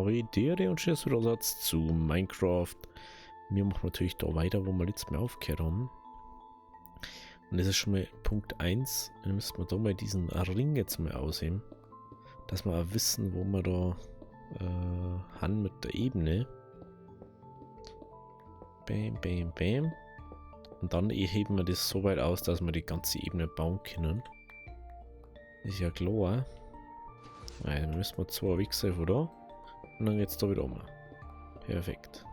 Haridere und Schussrosatz zu Minecraft. Wir machen natürlich da weiter, wo wir letztes Mal aufgehört haben. Und das ist schon mal Punkt 1. Dann müssen wir da mal diesen Ring jetzt mal ausheben. Dass wir auch wissen, wo wir da haben mit der Ebene. Bam, bam, bam. Und dann heben wir das so weit aus, dass wir die ganze Ebene bauen können. Ist ja klar. Dann müssen wir 2 Wichser von da. Und dann geht's da wieder um. Perfekt.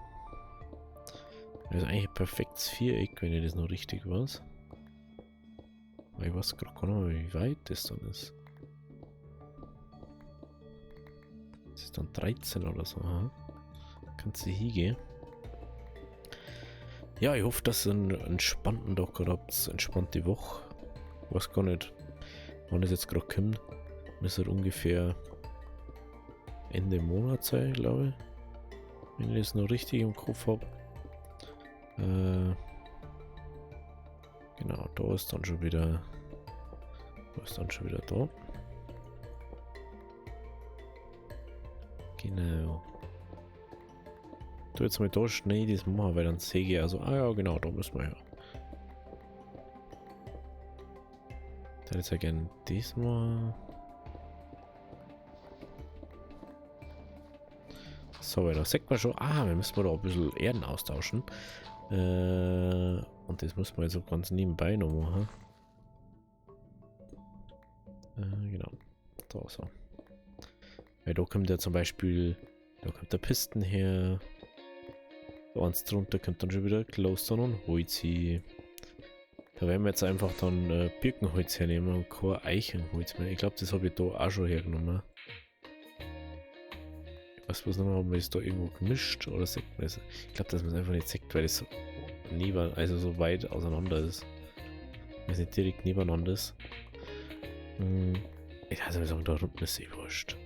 Das ist eigentlich ein perfektes Viereck, wenn ich das noch richtig weiß. Aber ich weiß gerade gar nicht, wie weit das dann ist. Das ist dann 13 oder so. Aha. Kannst du hingehen. Ja, ich hoffe, dass ihr einen entspannten Tag gehabt habt. Entspannte Woche. Ich weiß gar nicht, wann es jetzt gerade kommt. Müsste ungefähr Ende Monat sein, glaube ich. Wenn ich das noch richtig im Kopf habe. Genau, da ist dann schon wieder. Da. Genau. Du jetzt mal da schnell das machen, weil dann sehe ich also, ja genau, da müssen wir ja. Dann jetzt ja gerne diesmal. So, weil da sieht man schon, wir müssen da ein bisschen Erden austauschen. Und das muss man jetzt so ganz nebenbei noch machen. Genau. Da so. Weil da kommt ja zum Beispiel, da kommt der Pisten her. Da eins drunter kommt dann schon wieder Glowstone und Holz. Da werden wir jetzt einfach dann Birkenholz hernehmen und kein Eichenholz mehr. Ich glaube, das habe ich da auch schon hergenommen. Ich weiß bloß nicht mehr, ob man das da irgendwo gemischt oder sagt man das. Ich glaube, dass man es einfach nicht sagt, weil das so so weit auseinander ist. Weil es nicht direkt nebeneinander ist. Ich also sagen, da unten ist eh wurscht.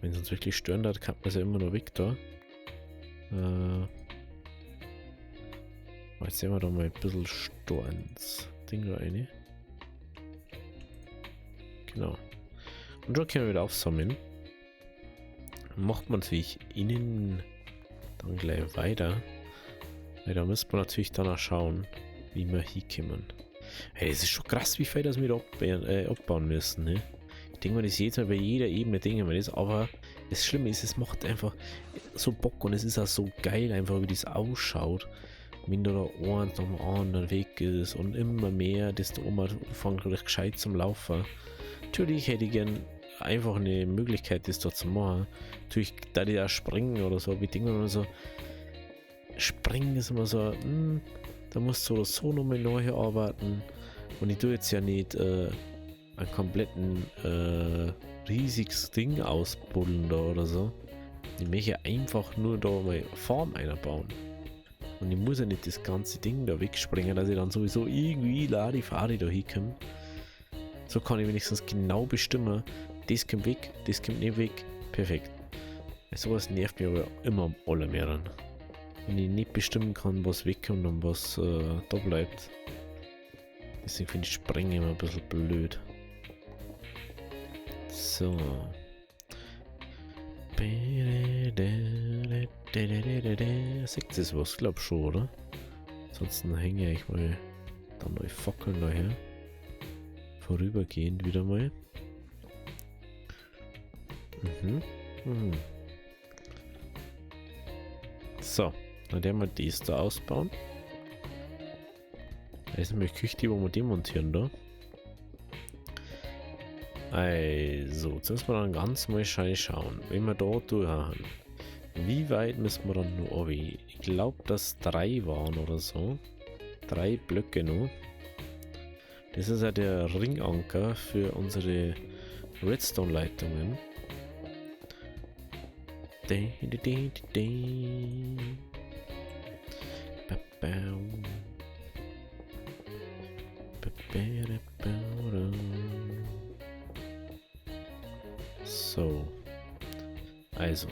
Wenn es uns wirklich stören hat, kann man es ja immer noch weg da. Jetzt sehen wir da mal ein bisschen Storns Ding da rein. Genau. Und schon können wir wieder aufsammeln. Macht man natürlich innen dann gleich weiter. Weil da müsste man natürlich dann auch schauen, wie wir hier kommen. Hey, das ist schon krass, wie viel das wir da abbauen müssen, ne? Ich denke mal, das ist jetzt mal bei jeder Ebene, denken wir das, aber das Schlimme ist, es macht einfach so Bock und es ist auch so geil, einfach wie das ausschaut. Wenn da eins nach dem anderen Weg ist und immer mehr, desto anfängt recht gescheit zum Laufen. Natürlich hätte ich gern einfach eine Möglichkeit, das da zu machen. Natürlich, da die da springen oder so, wie Dinge oder so. Springen ist immer so, da musst du so nochmal neu arbeiten. Und ich tue jetzt ja nicht einen kompletten riesiges Ding ausbuddeln da oder so. Ich möchte einfach nur da mal Farm einbauen. Und ich muss ja nicht das ganze Ding da wegspringen, dass ich dann sowieso irgendwie Larifari da hinkomme. So kann ich wenigstens genau bestimmen, das kommt weg, das kommt nicht weg. Perfekt. Sowas nervt mich aber immer am allermehreren. Wenn ich nicht bestimmen kann, was wegkommt und was da bleibt. Deswegen finde ich Springen immer ein bisschen blöd. So. Sagt das was? Glaub schon, oder? Ansonsten hänge ich mal dann neue Fackeln daher. Vorübergehend wieder mal. So, dann werden wir das da ausbauen. Da ist nämlich Küche, die wir demontieren da. Also, zuerst mal dann ganz mal schauen, wenn wir da durchhauen. Wie weit müssen wir dann noch runter? Ich glaube, dass 3 waren oder so. 3 Blöcke noch. Das ist ja der Ringanker für unsere Redstone-Leitungen. So. Also.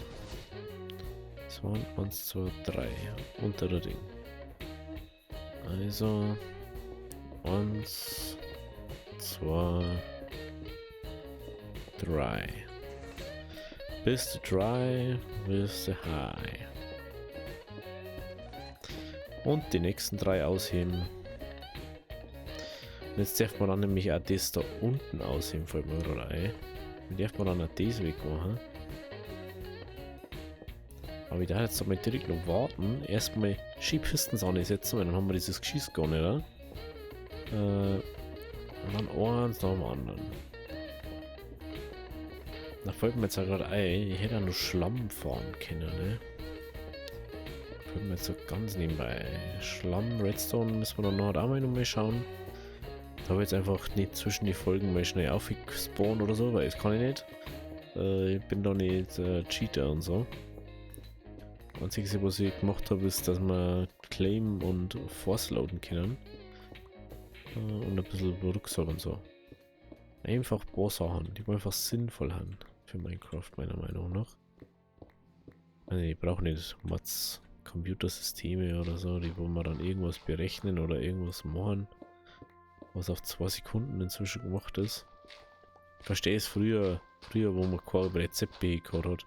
1, 2, 3. Unter der Ring. Also. 1, 2, 3. Bis the dry, with the high. Und die nächsten 3 ausheben. Und jetzt darf man dann nämlich auch das da unten ausheben, fällt mir gerade ein. Dann darf man dann auch das wegmachen. Aber ich darf jetzt mal direkt noch warten. Erstmal Skipisten ansetzen, weil dann haben wir dieses Geschiss gar nicht, oder? Und dann eins nach dem anderen. Da fällt mir jetzt auch gerade ein, ich hätte ja nur Schlamm fahren können, ne? Fällt mir jetzt so ganz nebenbei. Schlamm, Redstone müssen wir dann noch einmal nochmal schauen. Da habe ich jetzt einfach nicht zwischen die Folgen mal schnell aufgespawnt oder so, weil das kann ich nicht. Ich bin da nicht Cheater und so. Das Einzige, was ich gemacht habe, ist, dass wir Claim und Force loaden können. Und ein bisschen Rucksack und so. Einfach ein paar Sachen, die einfach sinnvoll haben für Minecraft, meiner Meinung nach. Also ich brauche nicht Mats Computersysteme oder so, die wo man dann irgendwas berechnen oder irgendwas machen, was auf 2 Sekunden inzwischen gemacht ist. Ich verstehe es früher, wo man kein Rezept gehabt hat,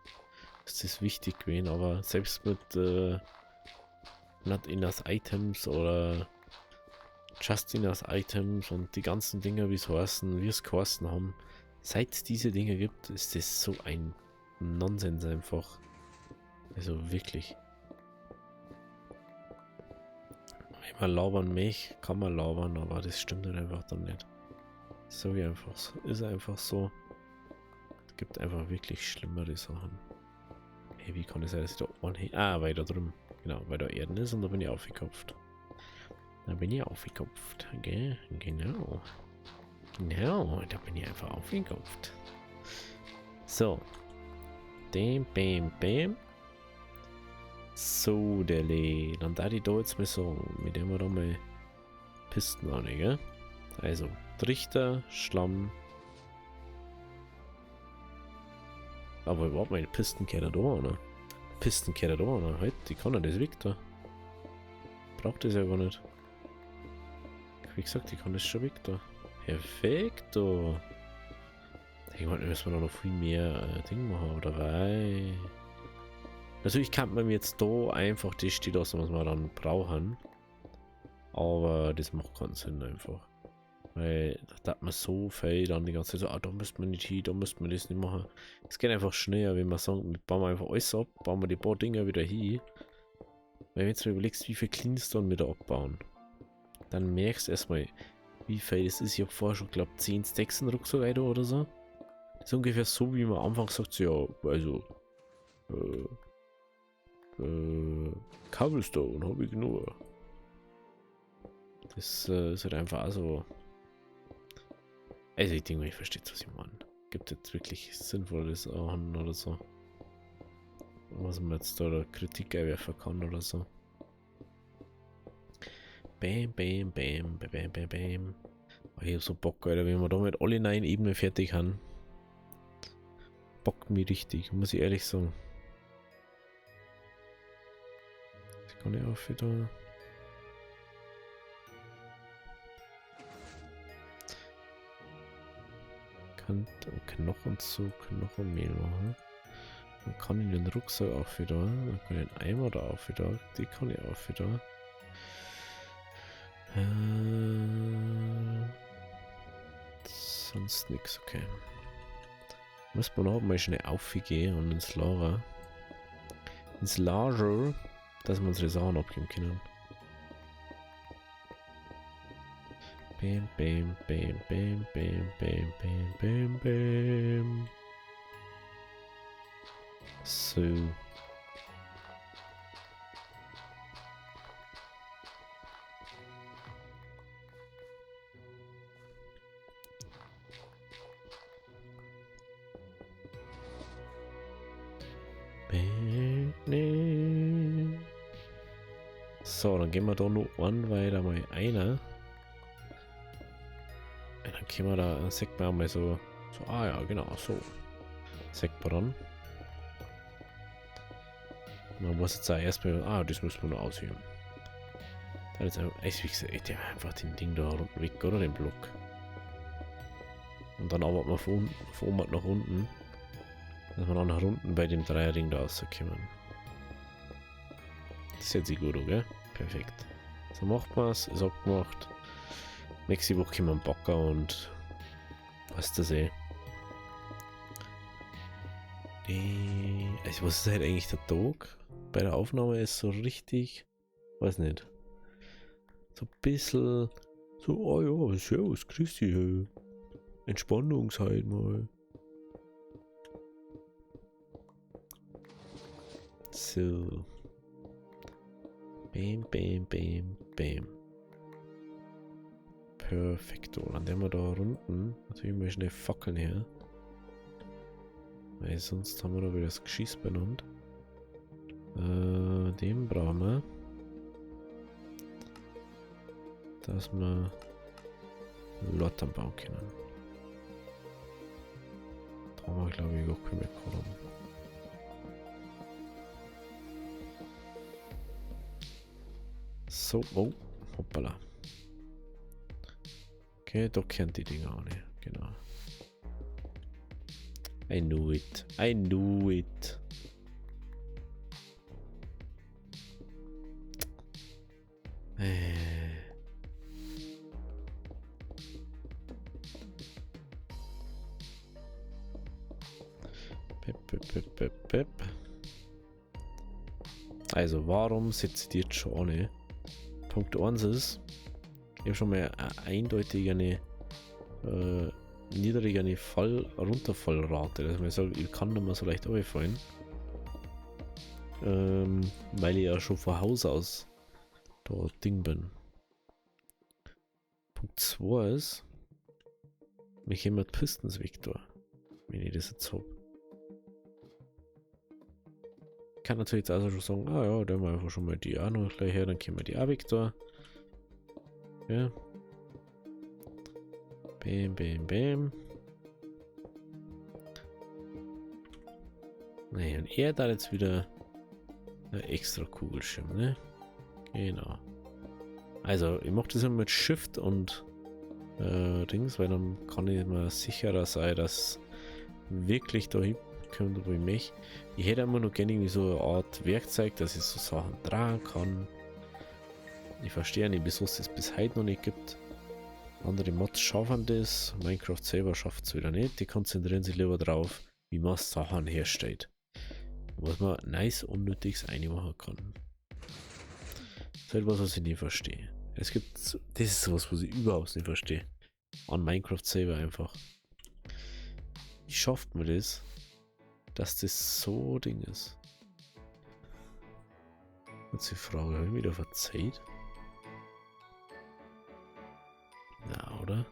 ist das wichtig gewesen, aber selbst mit Not Enough Items oder Just Enough Items und die ganzen Dinger, wie es heißen, wie es geheißen haben, seit es diese Dinge gibt, ist das so ein Nonsens einfach. Also wirklich. Wenn man labern mich, kann man labern, aber das stimmt halt einfach dann nicht. So wie einfach, ist einfach so. Es gibt einfach wirklich schlimmere Sachen. Hey, wie kann es sein, dass ich da oben weil da drüben, genau, weil da Erden ist und da bin ich aufgekopft. Da bin ich aufgekopft, gell? Genau. Genau, da bin ich einfach aufgekopft. So. Bam, bam, bam. So, der Lee. Dann da die da jetzt mal so, mit dem wir da mal Pisten an, gell? Also, Trichter, Schlamm. Aber überhaupt meine Pistenkette da, ne? Pistenkette da, ne? Halt, die kann ja das weg da. Braucht das ja gar nicht. Wie gesagt, ich kann das schon weg da. Perfekto. Ich meine, müssen wir noch viel mehr Ding machen, oder weil. Natürlich kann man jetzt da einfach das stehen lassen, was wir dann brauchen. Aber das macht keinen Sinn einfach. Weil da hat man so viel dann die ganze Zeit so, da müsste man nicht hin, da müsste man das nicht machen. Es geht einfach schneller, wenn man sagt, wir bauen einfach alles ab, bauen wir die paar Dinger wieder hin. Weil wenn du mir überlegst, wie viel Cleans dann wieder abbauen, dann merkst du erstmal, wie viel das ist. Ich habe vorher schon, glaube ich, 10 Stacks in den Rucksack oder so. Das ist ungefähr so, wie man am Anfang sagt, so, ja, also, Cobblestone habe ich nur. Das ist halt einfach auch so. Also ich denke, ich verstehe, was ich meine. Gibt jetzt wirklich sinnvolle Sachen oder so. Was man jetzt da Kritik erwerfen kann oder so. Bam, bam, bam, bam, bam, bam. Oh, ich hab so Bock, Alter, wenn wir da mit alle 9 Ebenen fertig haben. Bockt mich richtig, muss ich ehrlich sagen. Ich kann ja auch wieder. Kann Knochenzug, Knochenmehl machen. Dann kann ich den Rucksack auch wieder. Dann kann ich den Eimer da auch wieder. Die kann ich auch wieder. Sonst nichts, okay. Muss man auch mal schnell aufgehen und ins Lager. Ins Lager, dass wir unsere Sachen abgeben können. Bam, bam, bam, bam, bam, bam, bam, bam, bam. So. So, dann gehen wir da nur an, weil da mal einer. Ja, dann können wir da, dann sagt man mal so, ah ja, genau, so. Sagt man dann. Man muss jetzt auch erstmal, das müssen wir nur ausheben. Dann ist einfach, wie gesagt, der einfach den Ding da unten weg, oder den Block. Und dann arbeiten wir von oben nach unten. Dass wir dann nach unten bei dem Dreierring da rauskommen. Das hört sich gut an, gell? Perfekt. So macht man es, ist abgemacht. Nächste Woche kommen wir einen Backer und was das eh. Also was ist halt eigentlich der Tag? Bei der Aufnahme ist so richtig, weiß nicht. So ein bisschen so, oh ja, servus, grüß dich, hey. Entspannungszeit mal. So. Bam, bam, bam, bam. Perfekto. Dann nehmen wir da unten natürlich mal schnell Fackeln her. Weil sonst haben wir da wieder das Geschiss benannt. Den brauchen wir. Dass wir Lottern bauen können. Da haben wir, glaube ich, auch keine Kolumnen. So, oh, hoppala. Okay, da kennt die Dinger auch nicht, genau. I knew it, I knew it. Pep. Also, warum sitzt die jetzt schon ohne? Punkt 1 ist, ich habe schon mal eine eindeutige niedrigere Runterfallrate. Also ich sage, ich kann nicht mehr so leicht runterfallen. Weil ich ja schon von Haus aus da Ding bin. Punkt 2 ist, mich jemand Pistons weg da, wenn ich das jetzt habe. Ich kann natürlich jetzt also schon sagen, ah ja, dann machen wir einfach schon mal die auch noch gleich her, dann können wir die auch weg da. Ja. Bam, bam, bam. Naja, und er da jetzt wieder ein extra Kugelschirm, ne? Genau. Also, ich mache das immer mit Shift und Dings, weil dann kann ich immer sicherer sein, dass wirklich da hinkommt, wo ich mich. Ich hätte immer noch gerne irgendwie so eine Art Werkzeug, dass ich so Sachen tragen kann. Ich verstehe nicht, wieso es das bis heute noch nicht gibt. Andere Mods schaffen das, Minecraft selber schafft es wieder nicht. Die konzentrieren sich lieber drauf, wie man Sachen herstellt. Was man nice unnötiges einmachen kann. Das ist etwas, was ich nicht verstehe. Es gibt, das ist sowas, was ich überhaupt nicht verstehe. An Minecraft selber einfach. Wie schafft man das, dass das so Ding ist? Jetzt die Frage, habe ich wieder verzeiht? Na, oder?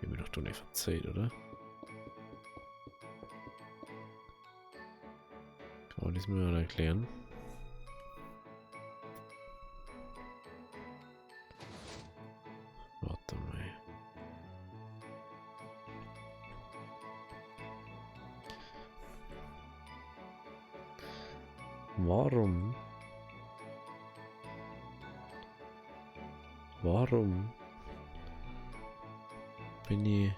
Ich habe mir doch nicht verzeiht, oder? Kann man das mir mal erklären? Warte mal. Warum bin ich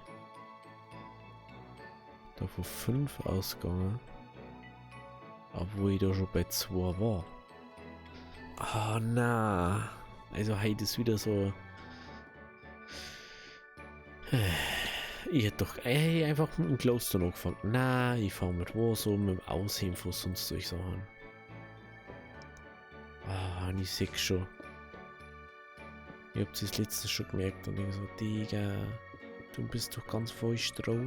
da von 5 ausgegangen, obwohl ich da schon bei 2 war? Ah, na. Also heute ist wieder so. Ich hätte doch einfach mit dem Glowstone angefangen. Nein, ich fange mit was um, mit dem Ausheben von sonst solche Sachen. Ah, ich sehe schon. Ich hab das letzte schon gemerkt und ich so, Digga, du bist doch ganz falsch drauf.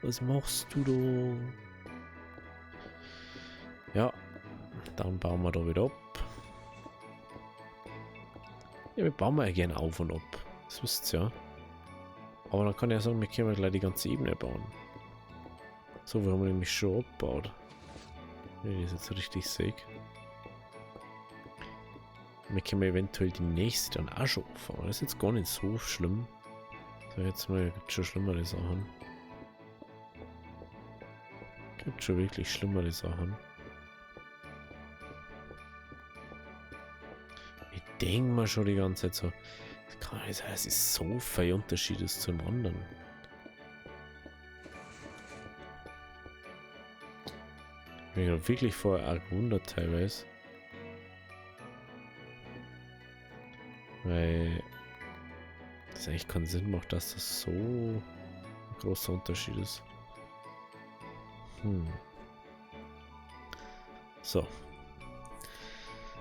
Was machst du da? Ja, dann bauen wir da wieder ab. Ja, wir bauen ja gerne auf und ab. Das wisst ihr ja. Aber dann kann ich ja sagen, wir können gleich die ganze Ebene bauen. So, wir haben nämlich schon abgebaut. Wenn ich das jetzt richtig sehe. Wir können eventuell die nächste dann auch schon aufbauen. Das ist jetzt gar nicht so schlimm. So, jetzt mal, gibt schon schlimmere Sachen. Gibt schon wirklich schlimmere Sachen. Ich denke mal schon die ganze Zeit so, Das kann nicht sein, es ist so viel Unterschied ist zum anderen. Ich bin ja wirklich vorher auch gewundert teilweise. Weil das eigentlich keinen Sinn macht, dass das so ein großer Unterschied ist. So.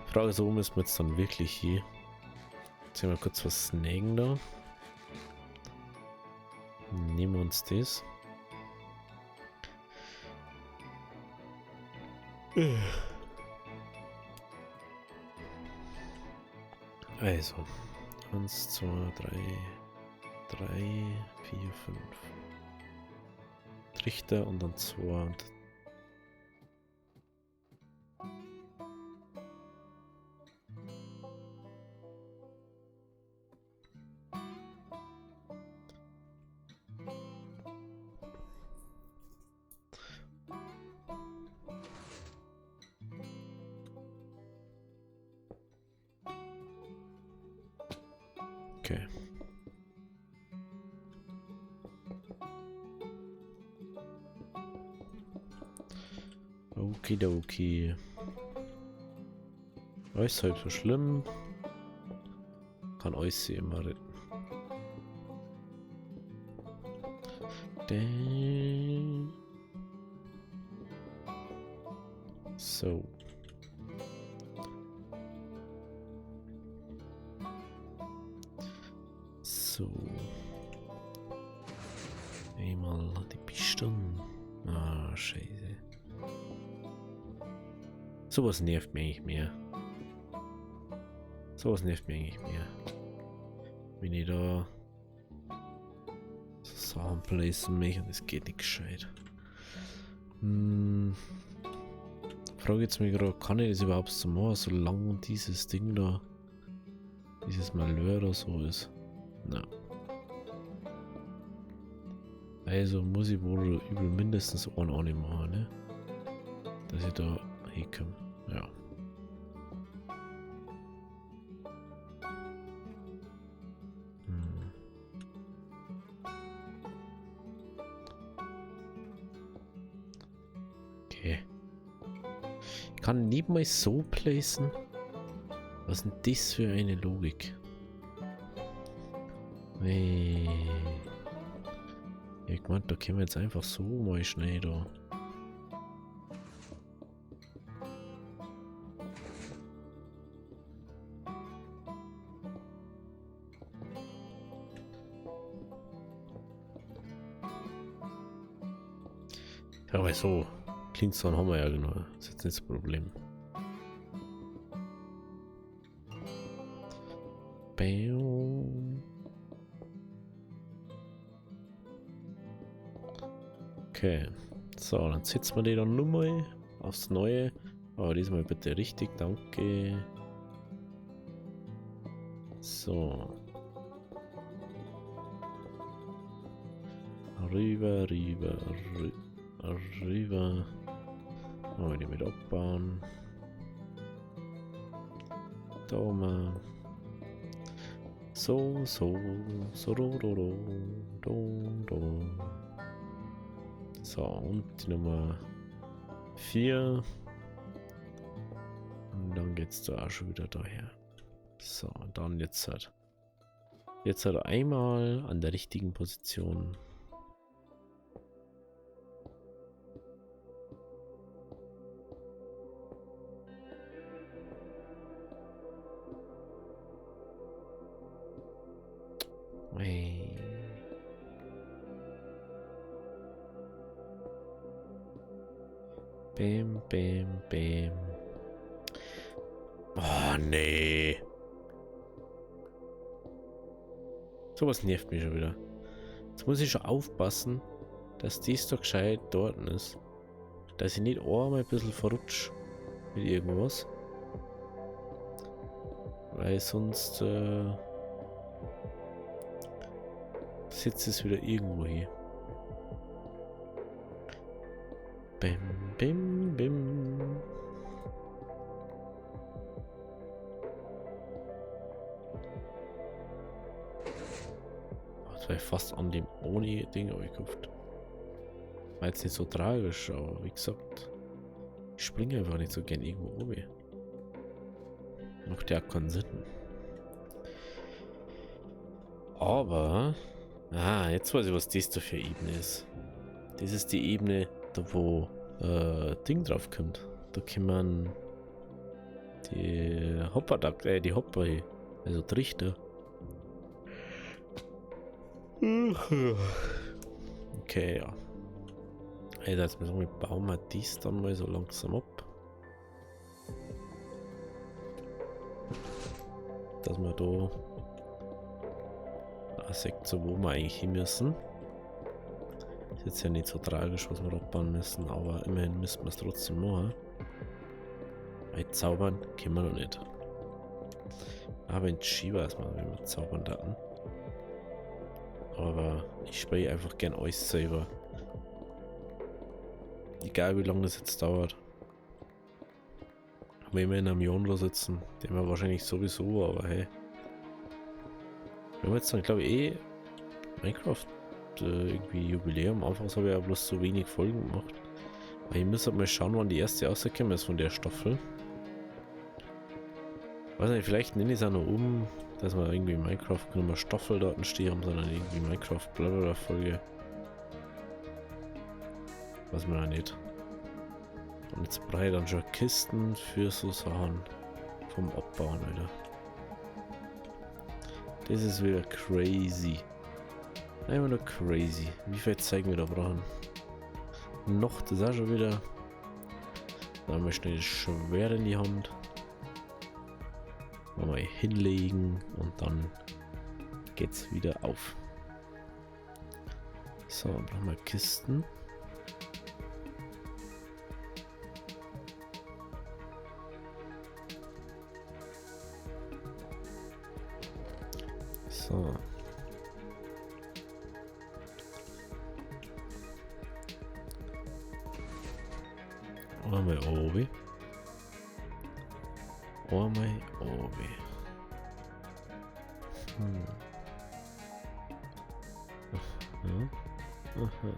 Frage ist, wo müssen wir jetzt dann wirklich hier? Jetzt sehen wir kurz was snacken da. Nehmen wir uns das. Also. 1, 2, 3, 4, 5. Trichter und dann 2 und okay. Okidoki. Ist halb so schlimm. Kann euch sie immer retten. So. So. Einmal die Piston. Ah, scheiße. Sowas nervt mich eigentlich mehr. Sowas nervt mich eigentlich mehr. Wenn ich da so Sachen placen möchte und es geht nicht gescheit. Frage jetzt mich gerade, kann ich das überhaupt so machen, solange dieses Ding da, dieses Malheur oder so ist? Na. Also muss ich wohl übel mindestens einen machen, ne? Dass ich da hinkomme. Ja. Okay. Ich kann nicht mal so placen. Was ist denn das für eine Logik? Nee. Ich meinte, da können wir jetzt einfach so mal schnell da. Ja, aber so. Klingstone haben wir ja genau. Das ist jetzt nicht das Problem. Bam. Okay. So, dann setzen wir die dann nur mal aufs Neue. Aber diesmal bitte richtig, danke. So. Rüber, rüber, rüber. Machen wir die mit abbauen. Da mal. So, so, so, do, do, do, do, do. So, und die Nummer 4. Und dann geht's da auch schon wieder daher. So, und dann jetzt halt. Jetzt halt einmal an der richtigen Position. Bam, bam, bam. Oh, nee. Sowas nervt mich schon wieder. Jetzt muss ich schon aufpassen, dass dies doch gescheit dort ist. Dass ich nicht einmal ein bisschen verrutsche mit irgendwas. Weil sonst sitzt es wieder irgendwo hier. Bim, bim, bim. Das wäre fast an dem ohne Ding gekauft. War jetzt nicht so tragisch, aber wie gesagt, ich springe einfach nicht so gern irgendwo oben. Macht ja keinen Sinn. Aber, jetzt weiß ich, was das da für Ebene ist. Das ist die Ebene, da wo Ding drauf kommt. Da kann man die Hopper, die Hopper, also Trichter. Okay, ja. Hey, jetzt müssen wir bauen wir dies dann mal so langsam ab. Dass wir da sagt so, wo wir eigentlich hin müssen. Ist jetzt ja nicht so tragisch, was wir abbauen müssen, aber immerhin müssen wir es trotzdem machen. Weil zaubern können wir noch nicht. Aber in Shiva ist man, wenn wir zaubern daten. Aber ich spiele einfach gern alles selber. Egal wie lange das jetzt dauert. Wenn wir in einem Yondler sitzen, den wir wahrscheinlich sowieso, aber hey. Wir haben jetzt dann glaube ich Minecraft irgendwie Jubiläum. Anfangs habe ich ja bloß so wenig Folgen gemacht. Aber ich muss halt mal schauen, wann die erste rausgekommen ist von der Staffel. Weiß nicht, vielleicht nenne ich es auch noch um, dass wir irgendwie Minecraft nicht mehr Staffeldaten stehen, sondern irgendwie Minecraft blablabla Folge. Weiß man auch nicht. Und jetzt brauche ich dann schon Kisten für so Sachen vom Abbauen wieder. Das ist wieder crazy. Einfach nur crazy. Wie viel Zeit wir da brauchen. Noch das auch schon wieder. Dann haben wir schnell das Schwert in die Hand. Mal hinlegen und dann geht's wieder auf. So, brauchen wir Kisten. So. Einmal oben. Einmal oben. Aha.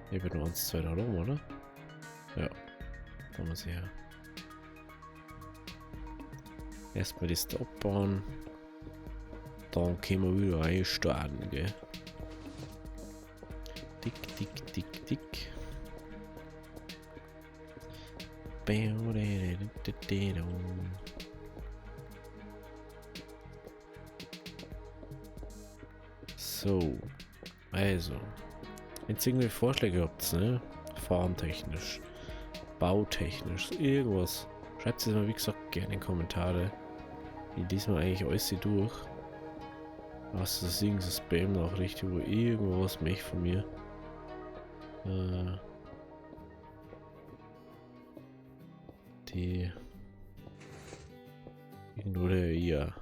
Hier wird nur 1, 2 da rum, oder? Ja. Da muss ich her. Erstmal das da abbauen. Dann können wir wieder reinstarten, gell? Dick, dick, dick, dick. So, also, wenn ihr irgendwie Vorschläge habt, ne? Farmtechnisch, bautechnisch, irgendwas, schreibt es mal wie gesagt gerne in die Kommentare. Ich lese mal eigentlich alles hier durch. Was ist das, irgendeine Spam-Nachricht, wo irgendwas mich von mir. Die irgendwo der hier.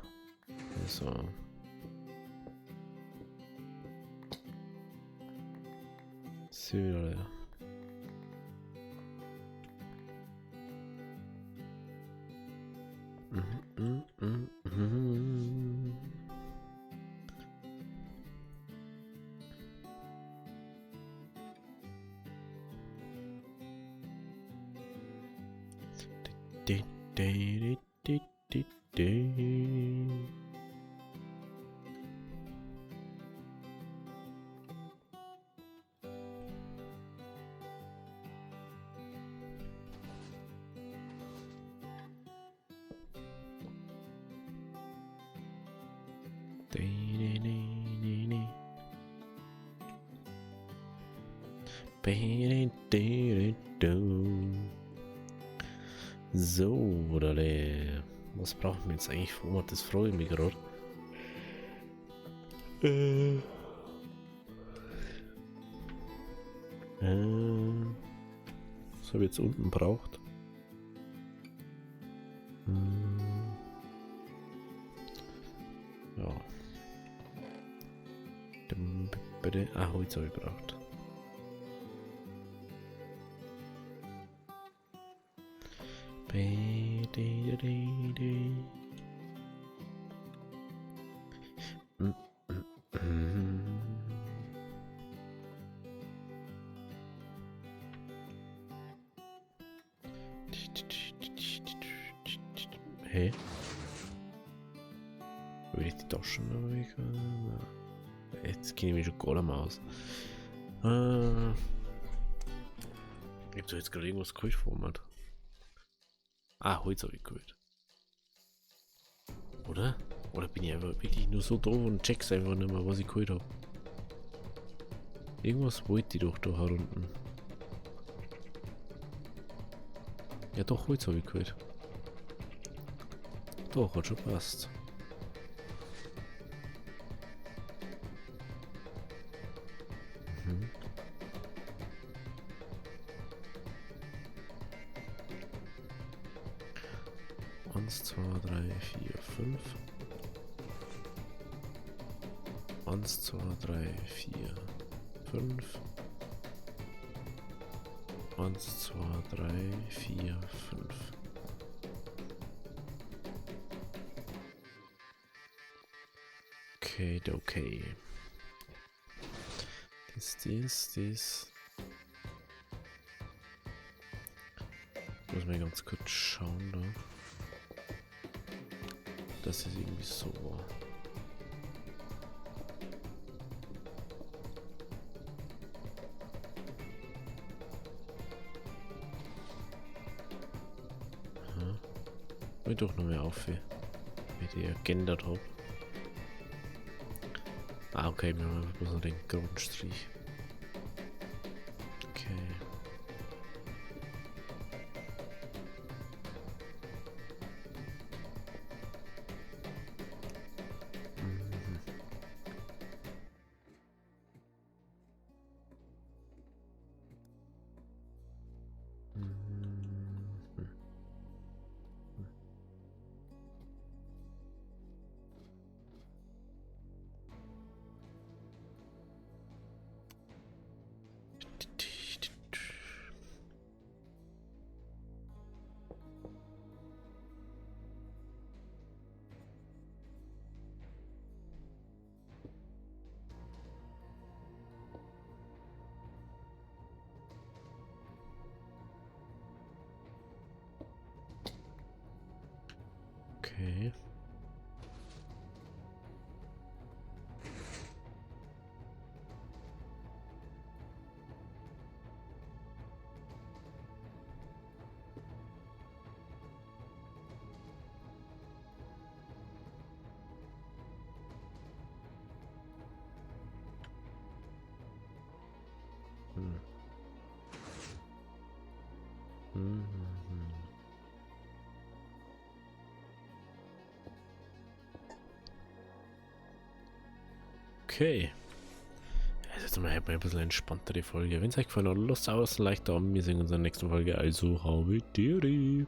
Also. So. So, oder was brauchen wir jetzt eigentlich? Das freue ich mich gerade. Was habe ich jetzt unten braucht? Ja. Bitte. Holz habe ich braucht. Hey. Will ich die Taschen noch weg? Jetzt kenne ich mich schon gar nicht mehr aus. Ich hab da jetzt gerade irgendwas geholt vor mir. Ah, Holz habe ich geholt. Oder? Oder bin ich einfach wirklich nur so doof und check's einfach nicht mehr, was ich geholt habe. Irgendwas wollte ich doch da herunten. Ja doch, Holz habe ich geholt. Doch, hat schon passt. Mhm. Eins, zwei, drei, vier, fünf. 1, 2, 3, 4, 5. 1, 2, 3, 4, 5. Okay. Das. Muss mal ganz kurz schauen da. Das ist irgendwie so. Ich doch noch mehr auf, wie ich geändert habe. Ah, okay, wir haben bloß noch den Grundstrich. Okay. Okay. Okay. Jetzt mal ein bisschen entspanntere Folge. Wenn es euch gefallen hat, lasst es aus, leicht da. Wir sehen uns in der nächsten Folge. Also, habe die.